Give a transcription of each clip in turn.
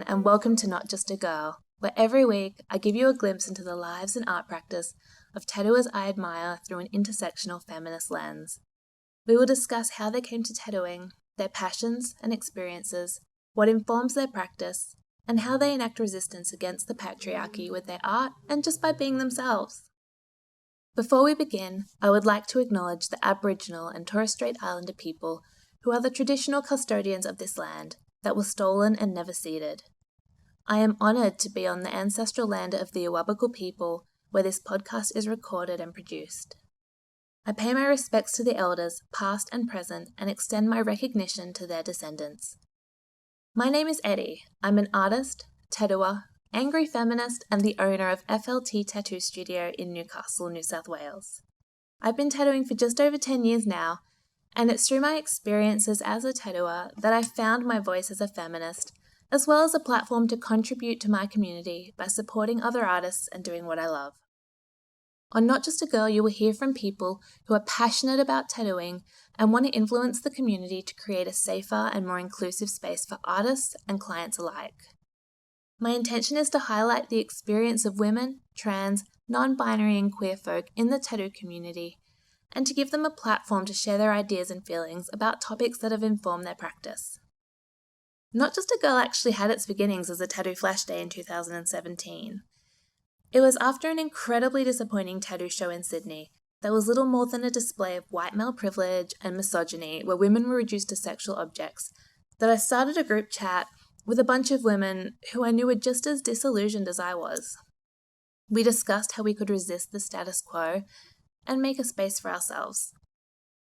and welcome to Not Just a Girl, where every week I give you a glimpse into the lives and art practice of tattooers I admire through an intersectional feminist lens. We will discuss how they came to tattooing, their passions and experiences, what informs their practice, and how they enact resistance against the patriarchy with their art and just by being themselves. Before we begin, I would like to acknowledge the Aboriginal and Torres Strait Islander people who are the traditional custodians of this land that was stolen and never ceded. I am honoured to be on the ancestral land of the Awabakal people where this podcast is recorded and produced. I pay my respects to the elders, past and present, and extend my recognition to their descendants. My name is Eddie. I'm an artist, tattooer, angry feminist, and the owner of FLT Tattoo Studio in Newcastle, New South Wales. I've been tattooing for just over 10 years now, and it's through my experiences as a tattooer that I found my voice as a feminist, as well as a platform to contribute to my community by supporting other artists and doing what I love. On Not Just a Girl, you will hear from people who are passionate about tattooing and want to influence the community to create a safer and more inclusive space for artists and clients alike. My intention is to highlight the experience of women, trans, non-binary and queer folk in the tattoo community, and to give them a platform to share their ideas and feelings about topics that have informed their practice. Not Just a Girl actually had its beginnings as a tattoo flash day in 2017. It was after an incredibly disappointing tattoo show in Sydney that was little more than a display of white male privilege and misogyny where women were reduced to sexual objects that I started a group chat with a bunch of women who I knew were just as disillusioned as I was. We discussed how we could resist the status quo and make a space for ourselves.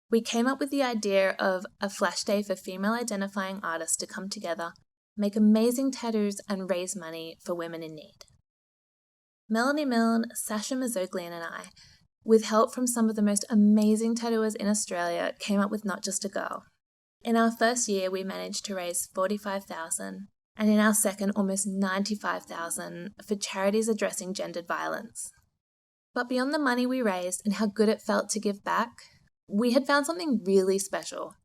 We came up with the idea of a flash day for female-identifying artists to come together, make amazing tattoos, and raise money for women in need. Melanie Milne, Sasha Mazoglian, and I, with help from some of the most amazing tattooers in Australia, came up with Not Just a Girl. In our first year, we managed to raise $45,000, and in our second, almost $95,000 for charities addressing gendered violence. But beyond the money we raised and how good it felt to give back, we had found something really special.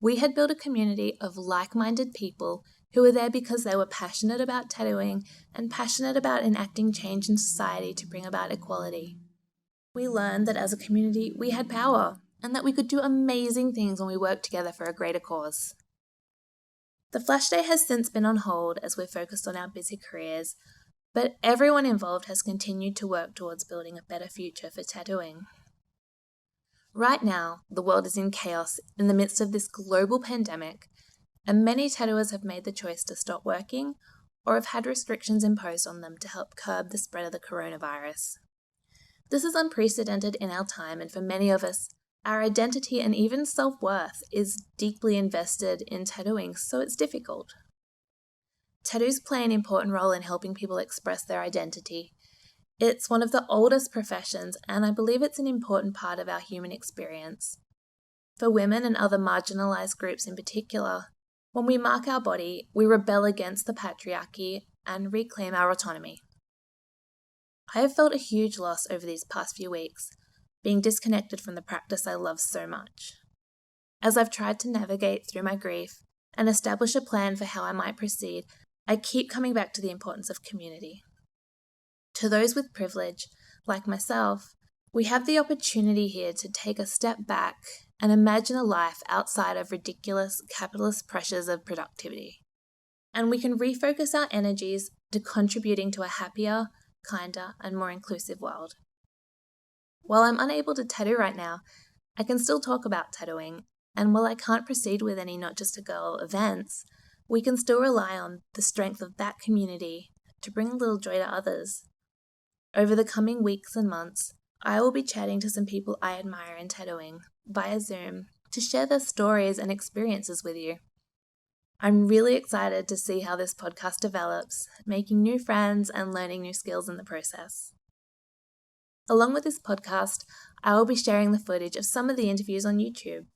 We had built a community of like-minded people who were there because they were passionate about tattooing and passionate about enacting change in society to bring about equality. We learned that as a community, we had power and that we could do amazing things when we worked together for a greater cause. The Flash Day has since been on hold as we're focused on our busy careers, but everyone involved has continued to work towards building a better future for tattooing. Right now, the world is in chaos in the midst of this global pandemic, and many tattooers have made the choice to stop working or have had restrictions imposed on them to help curb the spread of the coronavirus. This is unprecedented in our time, and for many of us, our identity and even self-worth is deeply invested in tattooing, so it's difficult. Tattoos play an important role in helping people express their identity. It's one of the oldest professions, and I believe it's an important part of our human experience. For women and other marginalised groups in particular, when we mark our body, we rebel against the patriarchy and reclaim our autonomy. I have felt a huge loss over these past few weeks, being disconnected from the practice I love so much. As I've tried to navigate through my grief and establish a plan for how I might proceed, I keep coming back to the importance of community. To those with privilege, like myself, we have the opportunity here to take a step back and imagine a life outside of ridiculous capitalist pressures of productivity. And we can refocus our energies to contributing to a happier, kinder, and more inclusive world. While I'm unable to tattoo right now, I can still talk about tattooing, and while I can't proceed with any Not Just a Girl events, we can still rely on the strength of that community to bring a little joy to others. Over the coming weeks and months, I will be chatting to some people I admire in tattooing via Zoom to share their stories and experiences with you. I'm really excited to see how this podcast develops, making new friends and learning new skills in the process. Along with this podcast, I will be sharing the footage of some of the interviews on YouTube.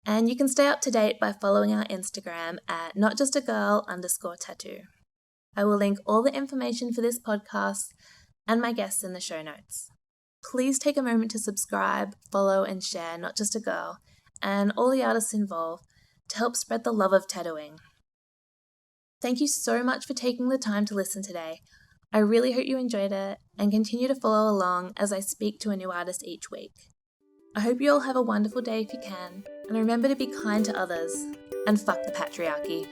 And you can stay up to date by following our Instagram at notjustagirl_tattoo. I will link all the information for this podcast and my guests in the show notes. Please take a moment to subscribe, follow, and share Not Just a Girl and all the artists involved to help spread the love of tattooing. Thank you so much for taking the time to listen today. I really hope you enjoyed it and continue to follow along as I speak to a new artist each week. I hope you all have a wonderful day if you can, and remember to be kind to others, and fuck the patriarchy.